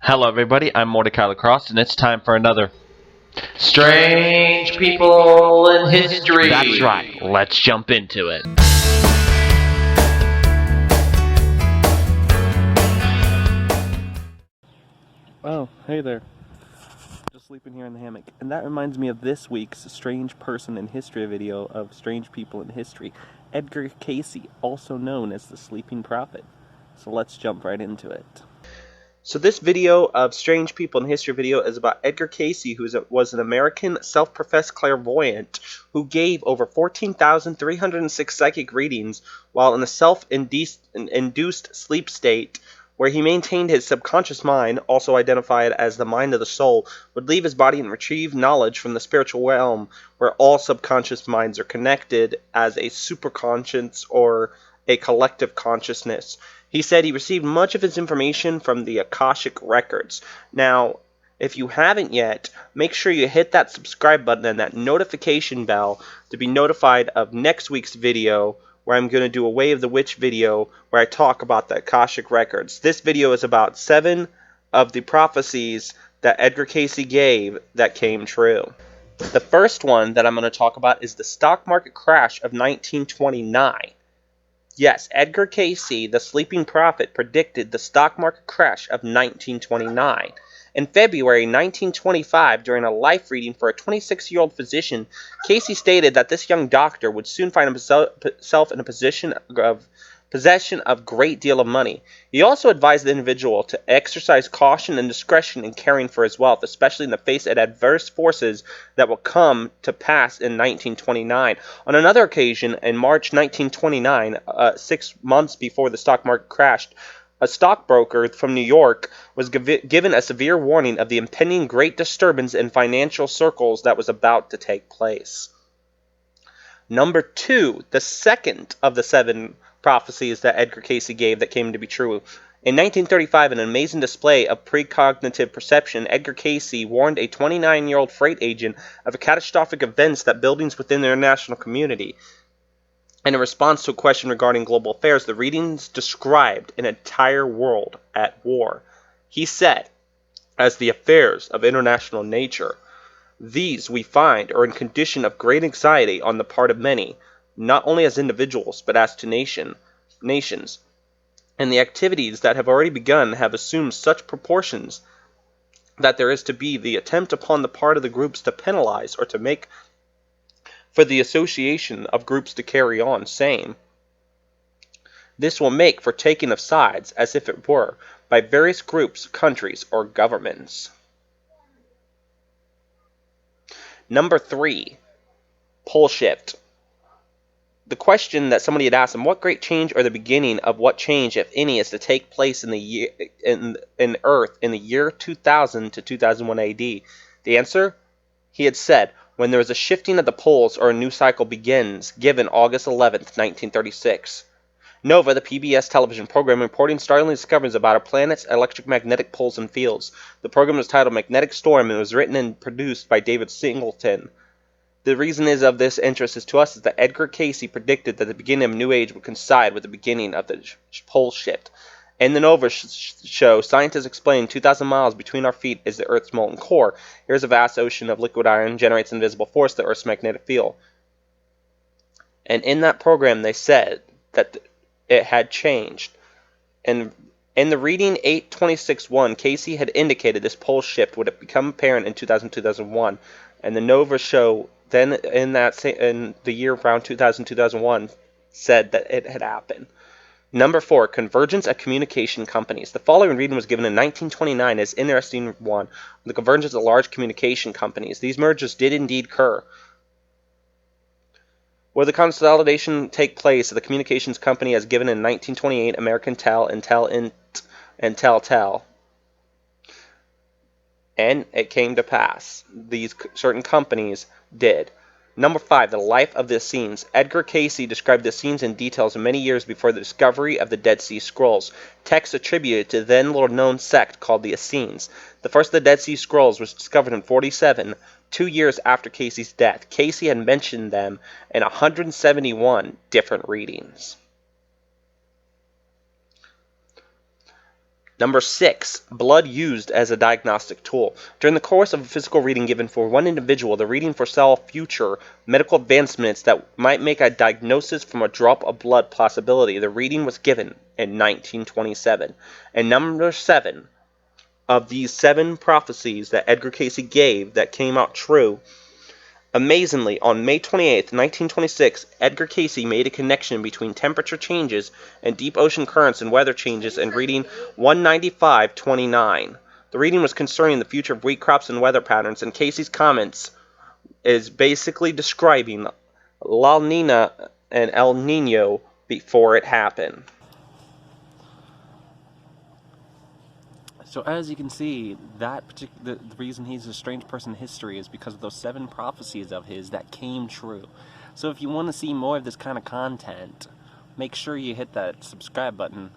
Hello everybody, I'm Mordecai Lacrosse, and it's time for another Strange People in History. That's right, let's jump into it. Oh, hey there. Just sleeping here in the hammock. And that reminds me of this week's Strange Person in History video of Strange People in History. Edgar Cayce, also known as the Sleeping Prophet. So let's jump right into it. So this video of Strange People in History video is about Edgar Cayce, who was an American self-professed clairvoyant who gave over 14,306 psychic readings while in a self-induced sleep state where he maintained his subconscious mind, also identified as the mind of the soul, would leave his body and retrieve knowledge from the spiritual realm where all subconscious minds are connected as a superconscious or a collective consciousness. He said he received much of his information from the Akashic records. Now, if you haven't yet, make sure you hit that subscribe button and that notification bell to be notified of next week's video, where I'm going to do a Way of the Witch video where I talk about the Akashic records. This video is about 7 of the prophecies that Edgar Cayce gave that came true. The first one that I'm going to talk about is the stock market crash of 1929. Yes, Edgar Cayce, the Sleeping Prophet, predicted the stock market crash of 1929. In February 1925, during a life reading for a 26-year-old physician, Cayce stated that this young doctor would soon find himself in a possession of great deal of money. He also advised the individual to exercise caution and discretion in caring for his wealth, especially in the face of adverse forces that will come to pass in 1929. On another occasion, in March 1929, 6 months before the stock market crashed, a stockbroker from New York was given a severe warning of the impending great disturbance in financial circles that was about to take place. Number 2, the second of the 7 prophecies that Edgar Cayce gave that came to be true. In 1935, in an amazing display of precognitive perception, Edgar Cayce warned a 29-year-old freight agent of catastrophic events that buildings within the international community. In response to a question regarding global affairs, the readings described an entire world at war. He said, as the affairs of international nature, these we find are in condition of great anxiety on the part of many, not only as individuals, but as to nations. And the activities that have already begun have assumed such proportions that there is to be the attempt upon the part of the groups to penalize or to make for the association of groups to carry on same. This will make for taking of sides, as if it were, by various groups, countries, or governments. Number 3, pole shift. The question that somebody had asked him, what great change or the beginning of what change, if any, is to take place in Earth in the year 2000 to 2001 AD? The answer? He had said, when there is a shifting of the poles or a new cycle begins, given August 11th, 1936. Nova, the PBS television program, reporting startling discoveries about our planet's electromagnetic poles and fields. The program was titled Magnetic Storm and was written and produced by David Singleton. The reason of this interest is to us is that Edgar Cayce predicted that the beginning of a new age would coincide with the beginning of the pole shift. In the Nova show, scientists explain 2,000 miles between our feet is the Earth's molten core. Here's a vast ocean of liquid iron generates invisible force, the Earth's magnetic field. And in that program, they said that it had changed. And in the reading 826.1, Cayce had indicated this pole shift would have become apparent in 2000-2001. And the Nova show then in the year around 2000-2001 said that it had happened. Number 4, Convergence of communication companies. The following reading was given in 1929 as interesting one. The convergence of large communication companies. These mergers did indeed occur. Will the consolidation take place of the communications company as given in 1928 American Tel, Intel, Int, and Tel? And it came to pass. These certain companies did. Number 5, the life of the Essenes. Edgar Cayce described the Essenes in details many years before the discovery of the Dead Sea Scrolls, texts attributed to the then little-known sect called the Essenes. The first of the Dead Sea Scrolls was discovered in 47, 2 years after Cayce's death. Cayce had mentioned them in 171 different readings. Number 6, blood used as a diagnostic tool. During the course of a physical reading given for one individual, the reading foresaw future medical advancements that might make a diagnosis from a drop of blood possibility. The reading was given in 1927. And number 7, of these 7 prophecies that Edgar Cayce gave that came out true, amazingly, on May 28, 1926, Edgar Cayce made a connection between temperature changes and deep ocean currents and weather changes in reading 195.29. The reading was concerning the future of wheat crops and weather patterns, and Cayce's comments is basically describing La Nina and El Nino before it happened. So as you can see, the reason he's a strange person in history is because of those 7 prophecies of his that came true. So if you want to see more of this kind of content, make sure you hit that subscribe button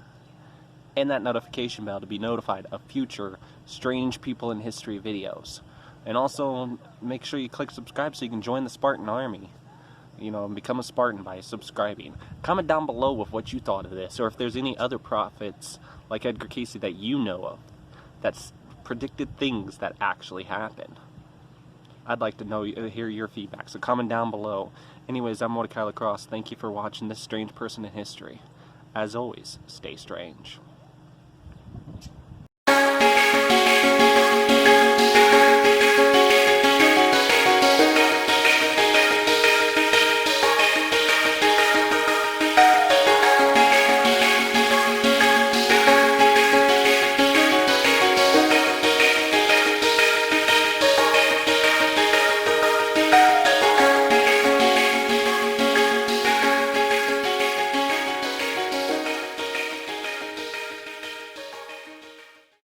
and that notification bell to be notified of future strange people in history videos. And also make sure you click subscribe so you can join the Spartan army. You know, and become a Spartan by subscribing. Comment down below with what you thought of this, or if there's any other prophets like Edgar Cayce that you know of that's predicted things that actually happened. I'd like to hear your feedback, so comment down below. Anyways, I'm Mordecai Lacrosse. Thank you for watching this strange person in history. As always, stay strange.